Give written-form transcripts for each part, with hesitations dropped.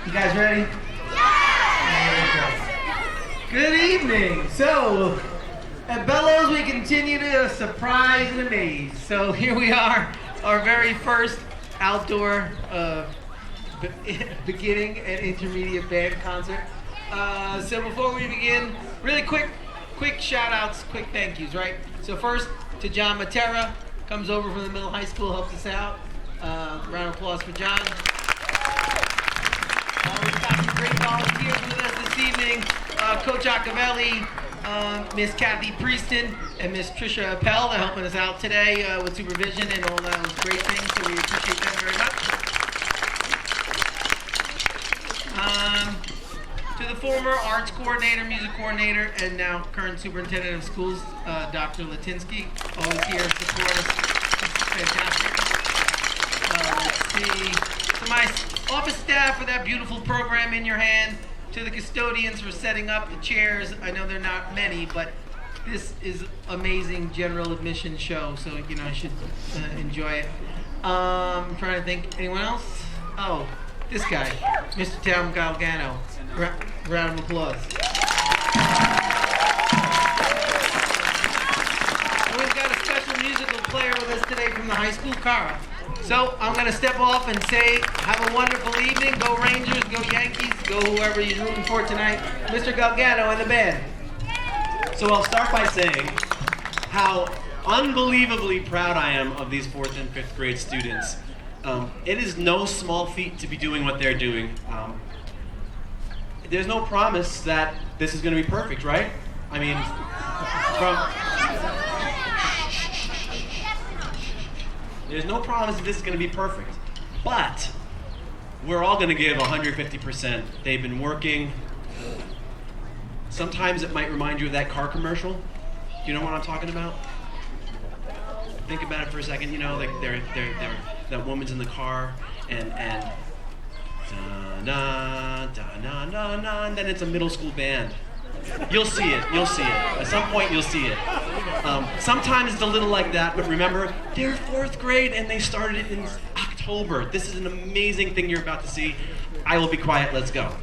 You guys ready? Yes! Good evening. So, at Bellows we continue to surprise and amaze. So here we are, our very first outdoor beginning and intermediate band concert. So before we begin, really quick shout outs, quick thank yous, right? So first to John Matera, comes over from the middle high school, helps us out. Round of applause for John. We've got some great volunteers with us this evening. Coach Accavelli, Miss Kathy Prieston, and Miss Trisha Appel. They're helping us out today with supervision and all those great things, so we appreciate them very much. To the former arts coordinator, music coordinator, and now current superintendent of schools, Dr. Latinsky, always here to support us. Fantastic. Let's see. To my office staff for that beautiful program in your hand. To the custodians for setting up the chairs. I know they're not many, but this is amazing general admission show, so you should enjoy it. I'm trying to think. Anyone else? Oh, this guy, Mr. Tom Galgano. Round of applause. And we've got a special musical player with us today from the high school, Cara. So I'm going to step off and say, have a wonderful evening. Go Rangers, go Yankees, go whoever you're rooting for tonight. Mr. Galgano and the band. So I'll start by saying how unbelievably proud I am of these 4th and 5th grade students. It is no small feat to be doing what they're doing. There's no promise that this is going to be perfect, right? I mean, there's no promise that this is going to be perfect. But we're all going to give 150%. They've been working. Sometimes it might remind you of that car commercial. Do you know what I'm talking about? Think about it for a second. Like they're that woman's in the car and and then it's a middle school band. You'll see it. At some point you'll see it. Sometimes it's a little like that, but remember, they're 4th grade and they started it in October. This is an amazing thing you're about to see. I will be quiet. Let's go.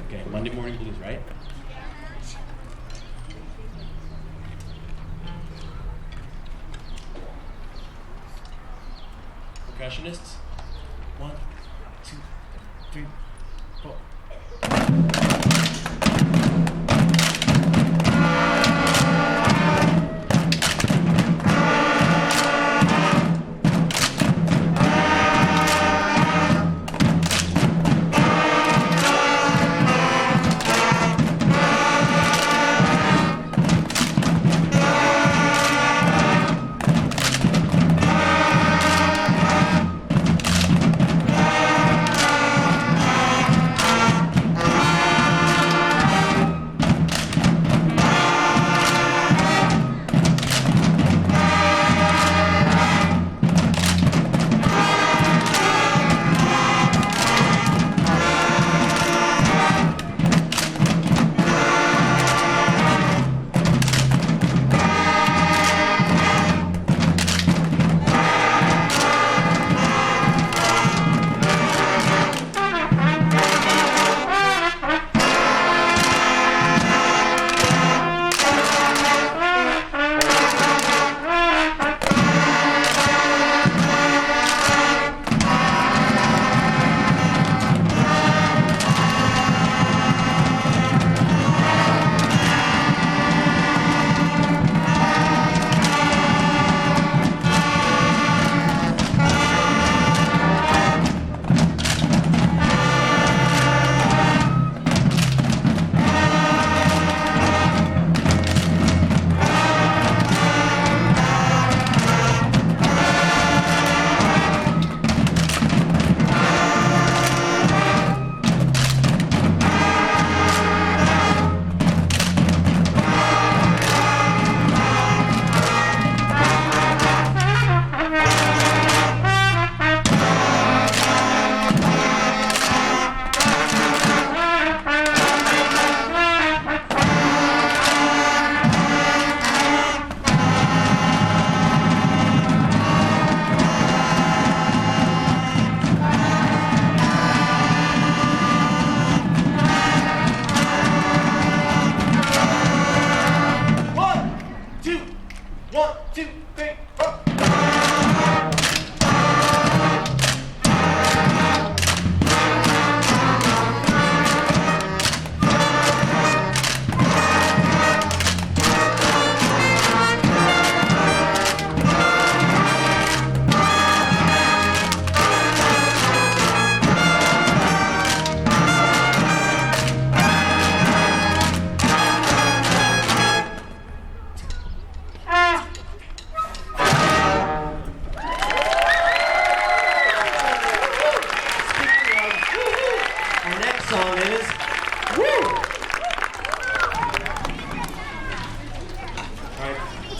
Okay, Monday Morning Blues, right? Percussionists? 1, 2, 3, 4.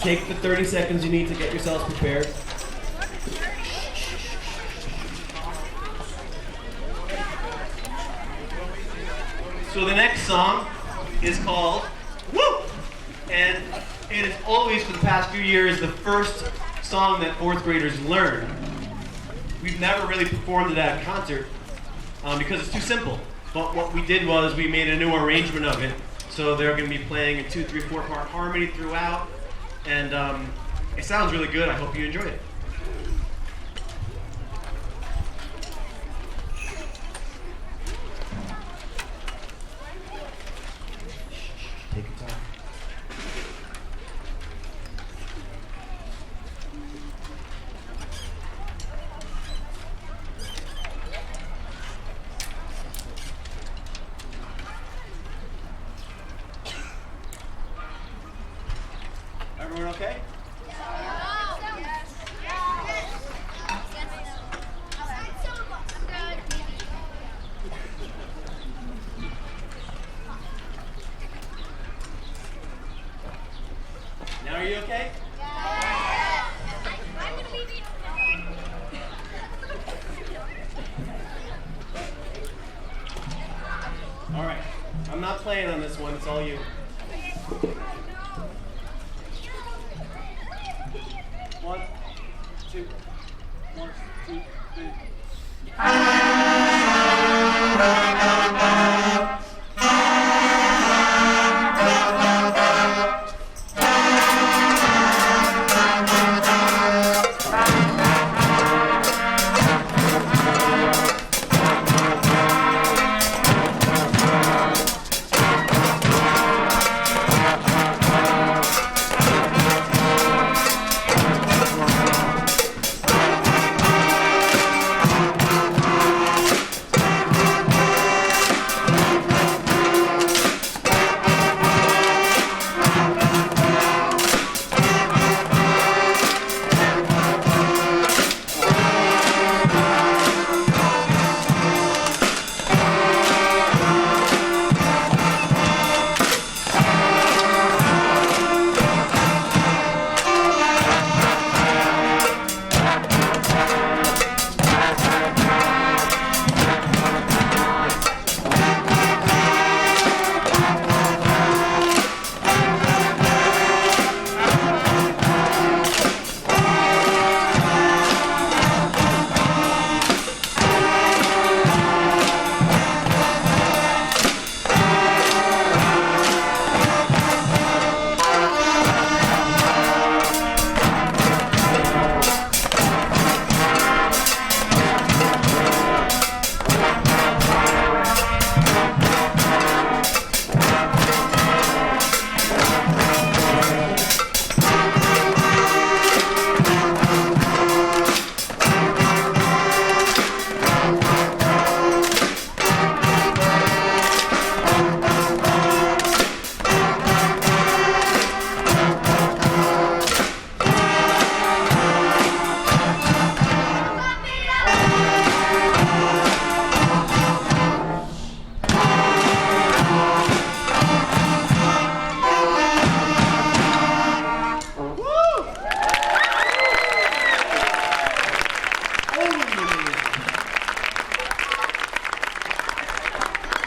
Take the 30 seconds you need to get yourselves prepared. So the next song is called Woo! And it is always, for the past few years, the first song that fourth graders learn. We've never really performed it at a concert because it's too simple. But what we did was we made a new arrangement of it. So they're going to be playing a 2, 3, 4 part harmony throughout. And it sounds really good. I hope you enjoy it. Take your time. Everyone okay? Now are you okay? All right. I'm not playing on this one. It's all you. 1, 2, 1, 2, 3.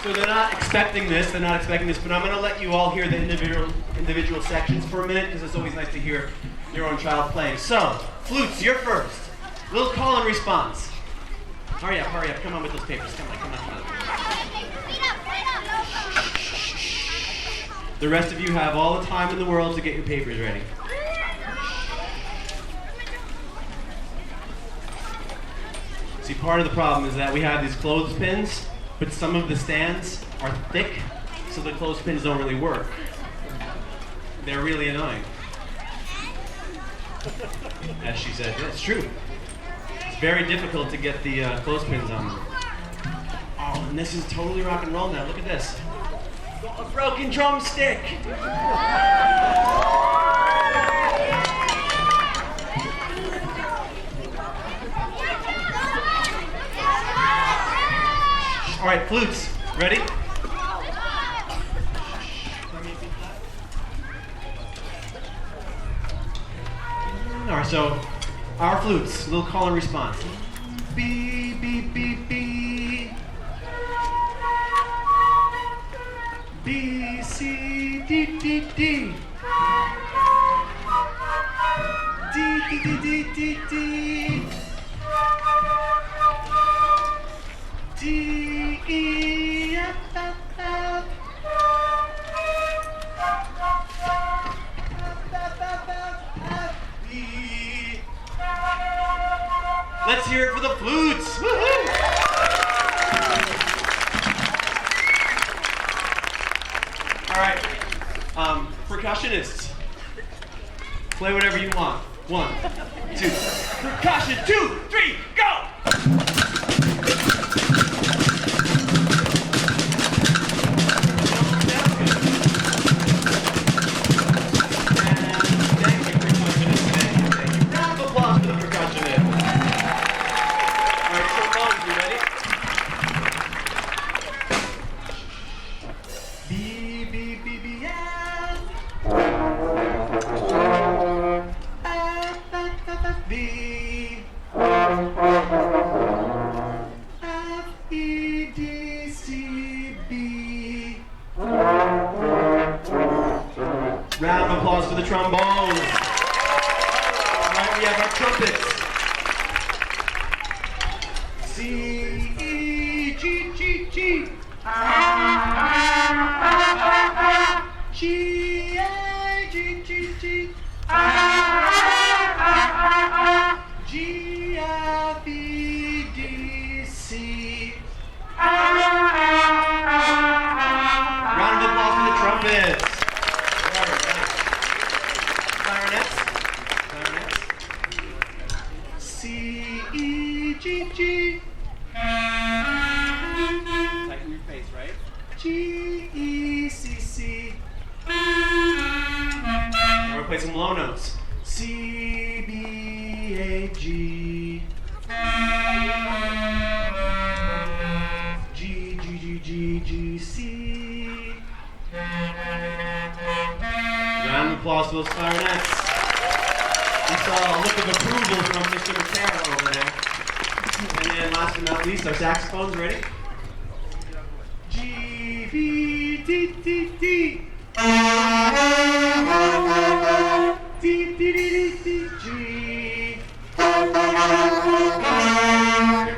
So they're not expecting this, but I'm going to let you all hear the individual sections for a minute, because it's always nice to hear your own child playing. So, flutes, you're first. Little call and response. Hurry up, come on with those papers, come on. The rest of you have all the time in the world to get your papers ready. See, part of the problem is that we have these clothespins, but some of the stands are thick, so the clothespins don't really work. They're really annoying. As she said, yeah, it's true. It's very difficult to get the clothespins on them. Oh, and this is totally rock and roll now. Look at this. A broken drumstick! All right, flutes, ready? All right, so our flutes, little call and response. B, B, B, B. B, C, D, D, D. D, D, D, D, D, D. D, E, F, F, F. Let's hear it for the flutes. Woo-hoo! All right, percussionists, play whatever you want. 1, 2, percussion, 2, 3, go! Round of applause for the trombones. All right, we have our trumpets. C, E, G, G, G. G, A, G, G, G. G, F, E, D, C. Round of applause for the trumpets. C, E, G, G. Tighten your face, right? G, E, C, C. Now we'll play some low notes. C, B, A, G. G, G, G, G, G, C. Round of applause for those clarinets. We saw a look of approval from Mr. McCarroll over there. And then last but not least, our saxophones, ready? G, B, D, D, D. D, D, D, D, D, G.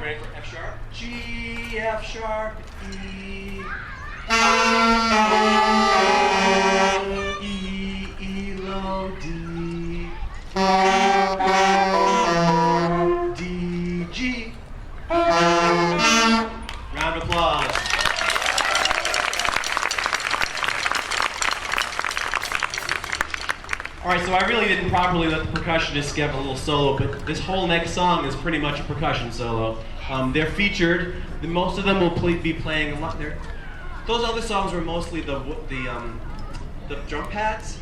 Ready for F sharp? G, F sharp, E. E, E, low, D. D, G. Round of applause. All right, so I really didn't properly let the percussionists give a little solo, but this whole next song is pretty much a percussion solo. They're featured. Most of them will be playing a lot. Those other songs were mostly the drum pads.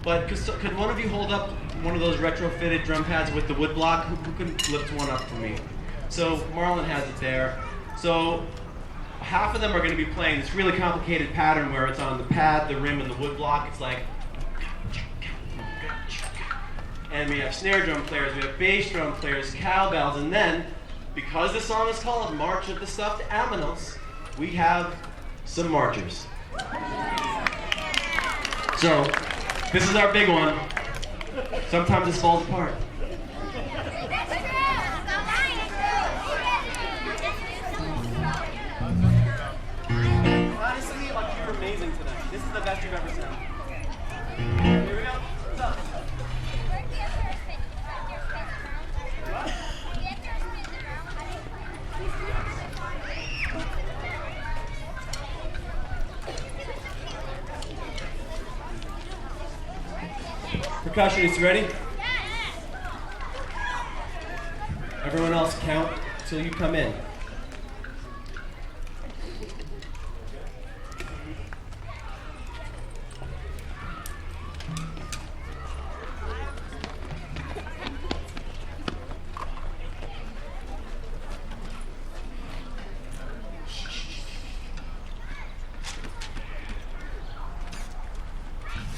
But could one of you hold up one of those retrofitted drum pads with the wood block? Who can lift one up for me? So Marlon has it there. So half of them are going to be playing this really complicated pattern where it's on the pad, the rim, and the wood block. It's like, and we have snare drum players, we have bass drum players, cowbells, and then, because the song is called March of the Stuffed Aminos, we have some marchers. So, this is our big one. Sometimes this falls apart. Honestly, like, you're amazing tonight. This is the best you've ever sounded. Here we go. What's up? Percussionists, ready? Everyone else count till you come in.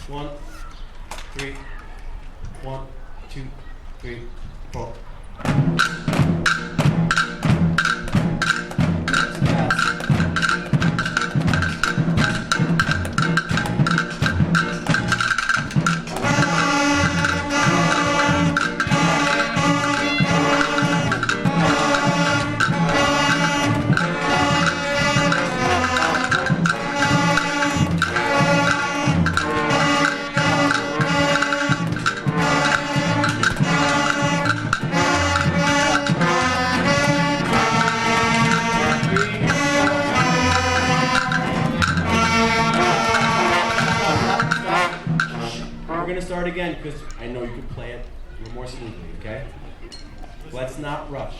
One, three, 1, 2. 2, 3, 4. We're going to start again because I know you can play it a little more smoothly, okay? Let's not rush.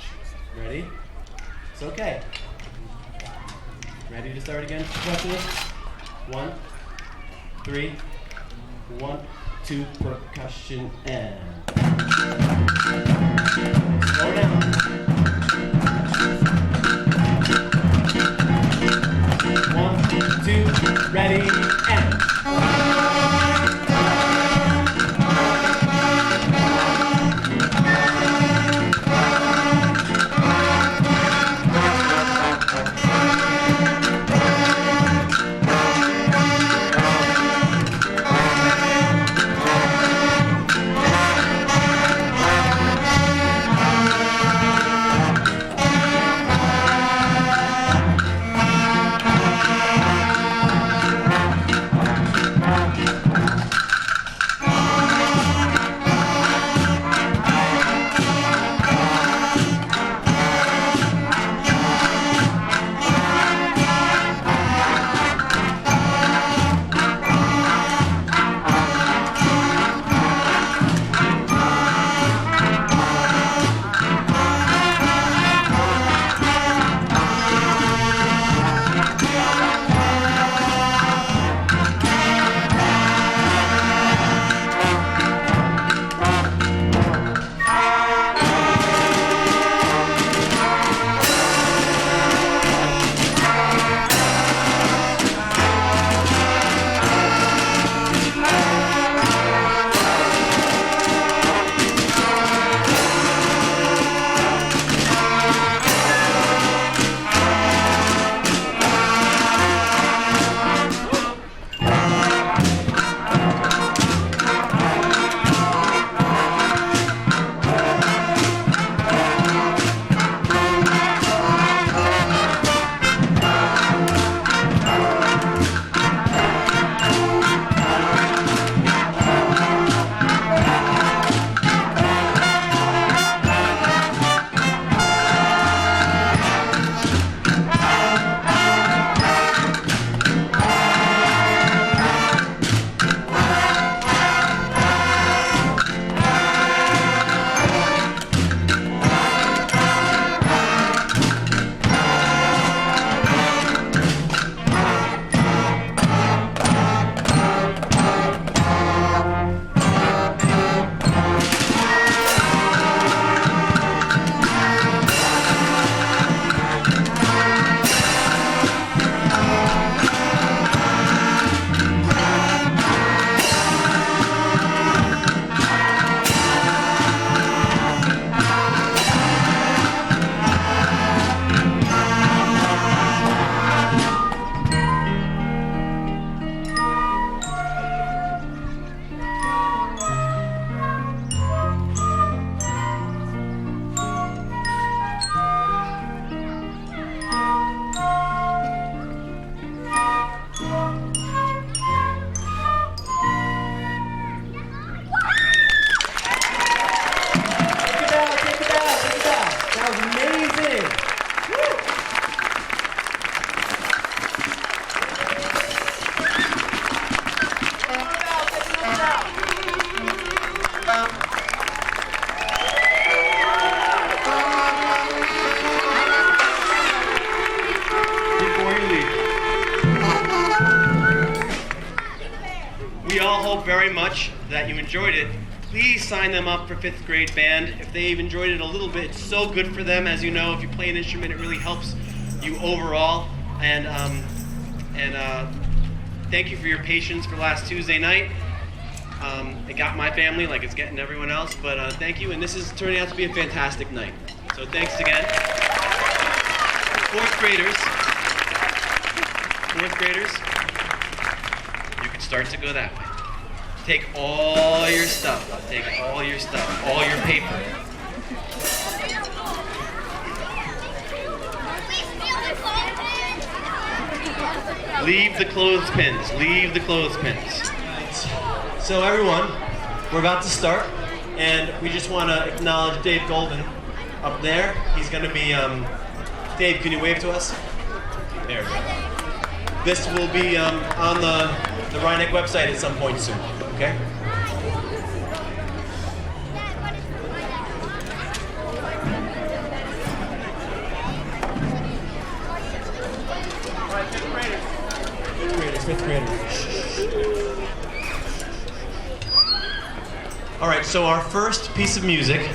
Ready? It's okay. Ready to start again, percussionists? 1, 3, 1, 2, percussion, and slow down. 1, 2, ready, and very much that you enjoyed it. Please sign them up for 5th grade band. If they've enjoyed it a little bit, it's so good for them. As you know, if you play an instrument, it really helps you overall. And thank you for your patience for last Tuesday night. It got my family like it's getting everyone else, but thank you, and this is turning out to be a fantastic night. So thanks again. Fourth graders, you can start to go that way. Take all your stuff, all your paper. Leave the clothespins. So everyone, we're about to start, and we just want to acknowledge Dave Golden up there. He's going to be, Dave, can you wave to us? There we go. This will be on the Ryneck website at some point soon, okay? Fifth graders. All right, so our first piece of music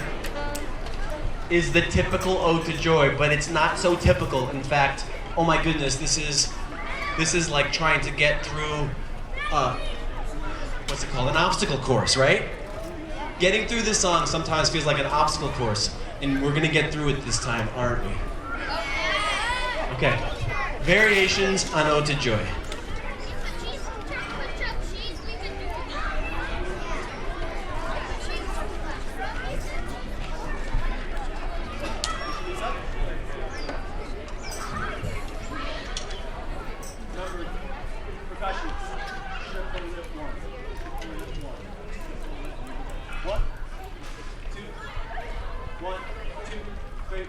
is the typical Ode to Joy, but it's not so typical. In fact, oh my goodness, this is like trying to get through, what's it called? An obstacle course, right? Getting through this song sometimes feels like an obstacle course, and we're gonna get through it this time, aren't we? Okay, variations on Ode to Joy. Percussion. One, two, three.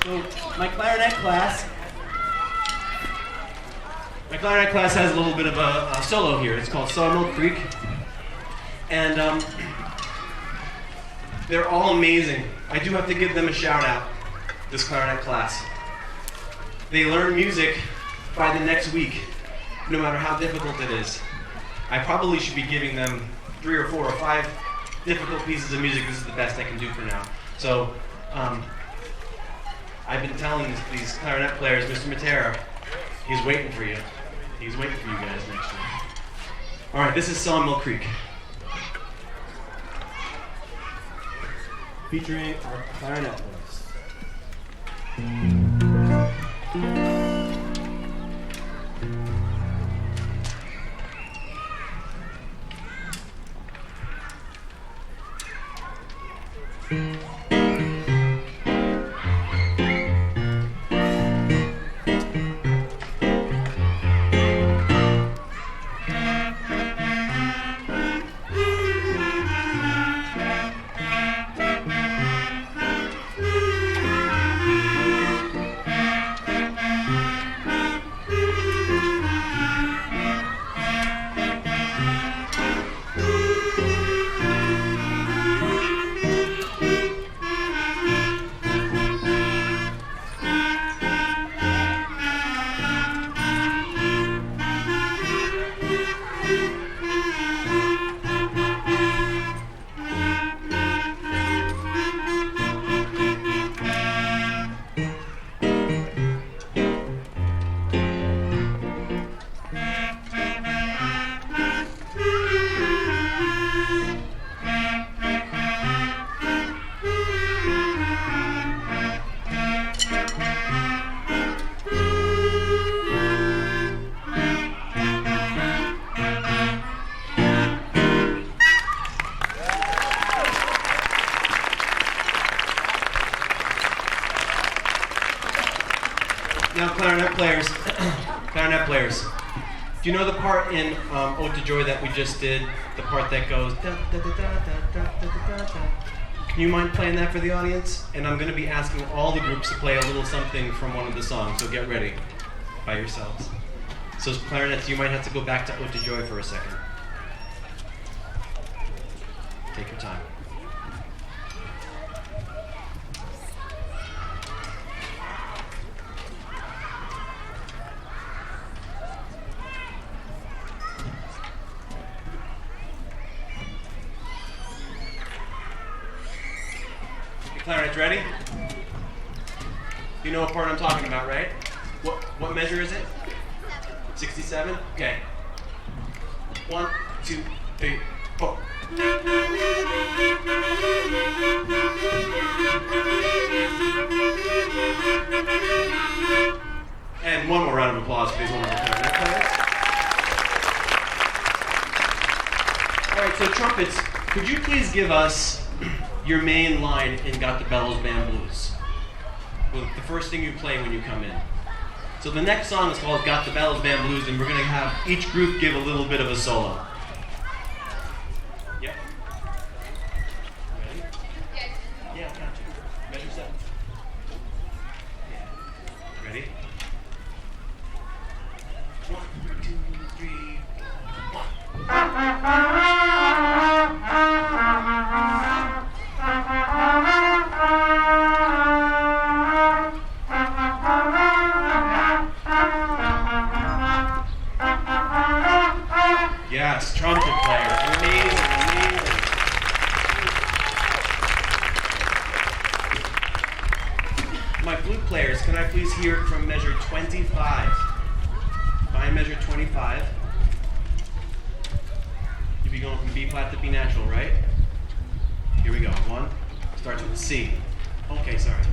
So my clarinet class has a little bit of a solo here. It's called Sawmill Creek. And They're all amazing. I do have to give them a shout out, this clarinet class. They learn music by the next week, no matter how difficult it is. I probably should be giving them 3 or 4 or 5 difficult pieces of music. This is the best I can do for now. So, I've been telling these clarinet players, Mr. Matera, he's waiting for you. He's waiting for you guys next year. All right, this is Sawmill Creek. Featuring our clarinet players. Now, clarinet players, do you know the part in Ode to Joy that we just did? The part that goes da da da da da da da da da. Can you mind playing that for the audience? And I'm going to be asking all the groups to play a little something from one of the songs, so get ready by yourselves. So clarinets, you might have to go back to Ode to Joy for a second. Take your time. Clarinets ready? You know what part I'm talking about, right? What measure is it? 67? Okay. 1, 2, 3, 4. And one more round of applause for these wonderful clarinet players. All right, so trumpets, could you please give us your main line in Got the Bellows Band Blues? Well, the first thing you play when you come in. So the next song is called Got the Bellows Band Blues, and we're going to have each group give a little bit of a solo. Yep. Ready? Yeah, got you. Measure 7. Yeah. Ready? 1, 2, 3, 1. Yes, trumpet player. Amazing, amazing. My flute players, can I please hear it from measure 25? Find measure 25. You'll be going from B flat to B natural, right? Here we go. 1 starts with C. Okay, sorry.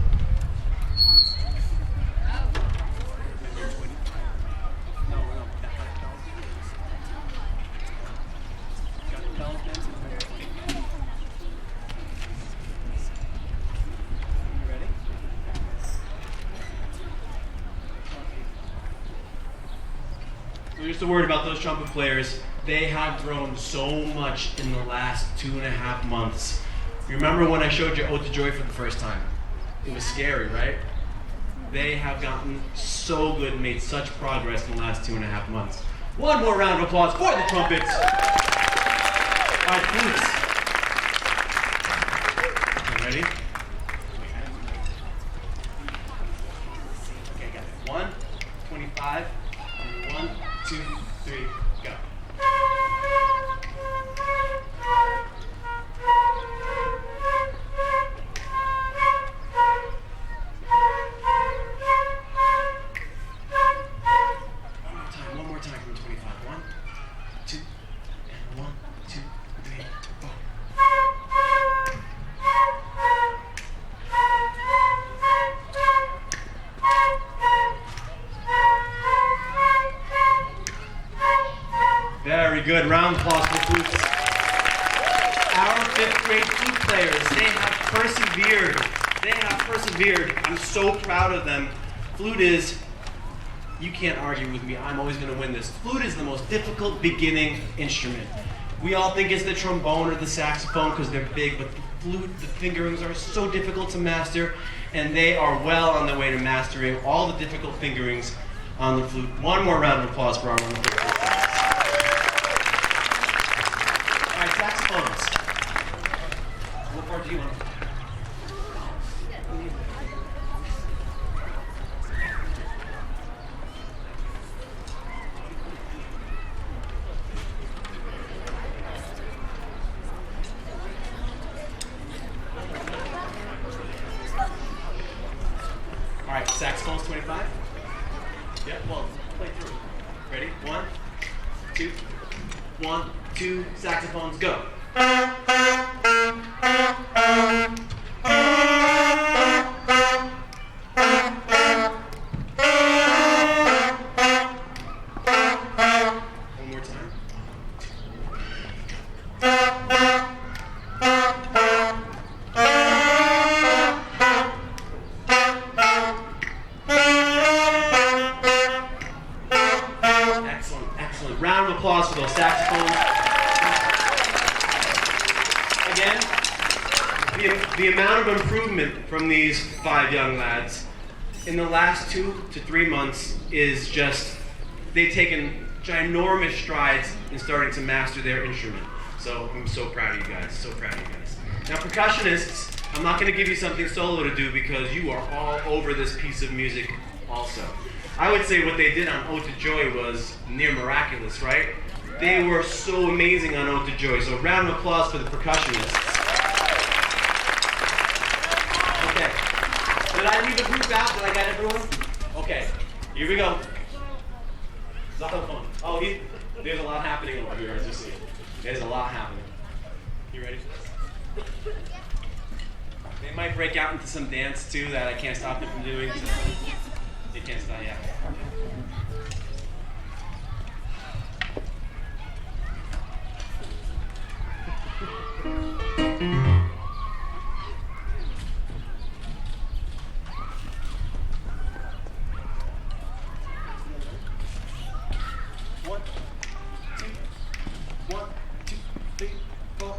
Just a word about those trumpet players. They have grown so much in the last 2.5 months. You remember when I showed you Ode to Joy for the first time? It was scary, right? They have gotten so good and made such progress in the last 2.5 months. One more round of applause for the trumpets. All right, please. Ready? Okay, got it. 1, 25, 1, 2, 3, go. One more time from 25. 1, 2, and 1, 2, 3, 4. Very good. Round of applause for flutes. Our 5th grade flute players, they have persevered. They have persevered. I'm so proud of them. Flute is, you can't argue with me, I'm always going to win this. Flute is the most difficult beginning instrument. We all think it's the trombone or the saxophone because they're big, but the flute, the fingerings are so difficult to master, and they are well on their way to mastering all the difficult fingerings on the flute. One more round of applause for our wonderful flute players. All right, saxophones. What part do you want? All right, saxophones 25. Yeah, well, play through. Ready? 1, 2, 1, 2, saxophones, go. One more time. Excellent, excellent. Round of applause for those saxophones. Again, the amount of improvement from these 5 young lads in the last 2 to 3 months is just, they've taken ginormous strides in starting to master their instrument. So I'm so proud of you guys, so proud of you guys. Now percussionists, I'm not going to give you something solo to do because you are all over this piece of music also. I would say what they did on Ode to Joy was near miraculous, right? They were so amazing on Ode to Joy. So round of applause for the percussionists. Okay. Did I leave a group out? Did I got everyone? Okay. Here we go. Xylophone. Oh, there's a lot happening over here, as you see. There's a lot happening. You ready? They might break out into some dance too that I can't stop them from doing. So they can't stop, yeah. One, two, three, four.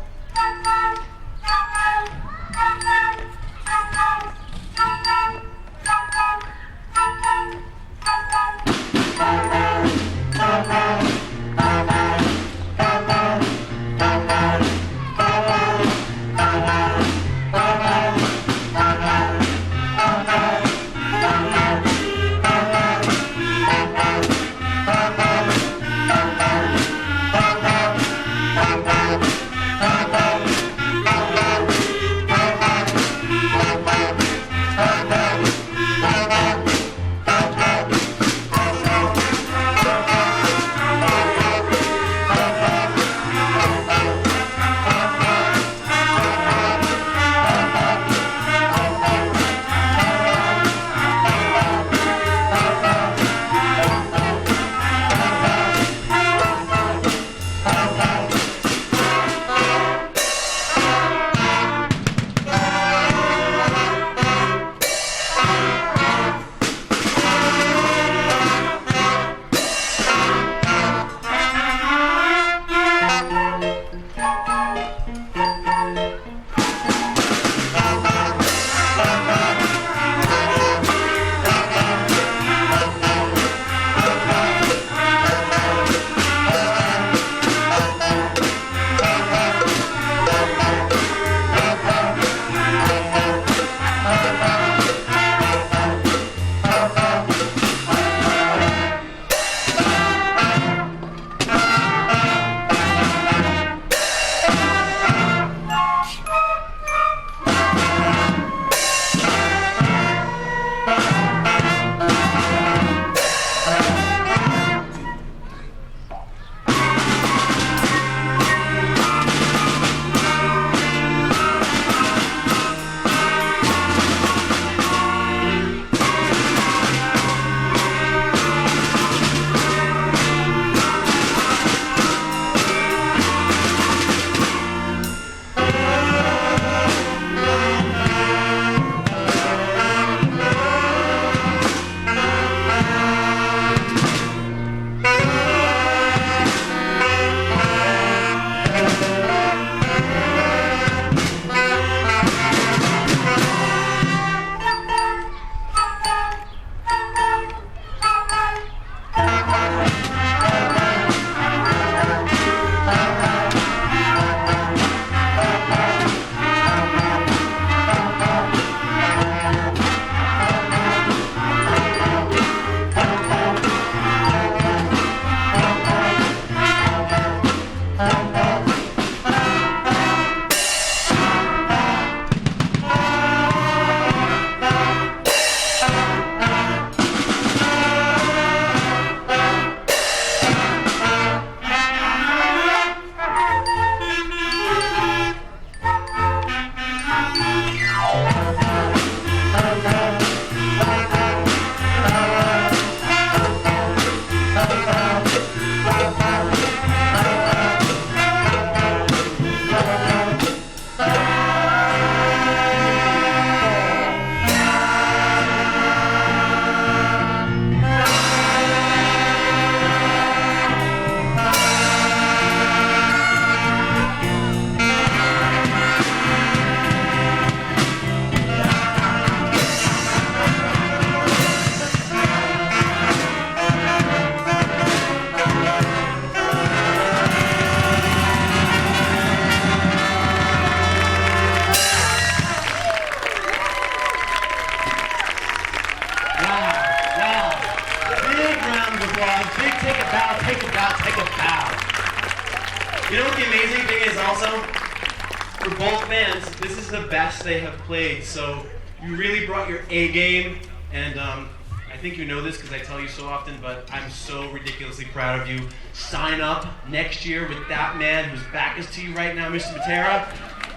This is the best they have played. So you really brought your A game, and I think you know this because I tell you so often, but I'm so ridiculously proud of you. Sign up next year with that man whose back is to you right now, Mr. Matera.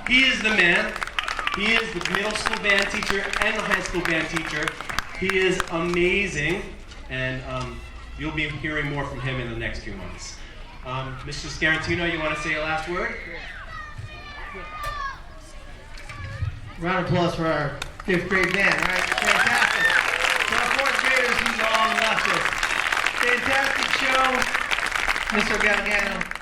He is the man. He is the middle school band teacher and the high school band teacher. He is amazing, and you'll be hearing more from him in the next few months. Mr. Scarantino, you want to say a last word? Round of applause for our 5th grade band, all right? Fantastic. To our 4th graders who long left us. Fantastic show, Mr. Galliano.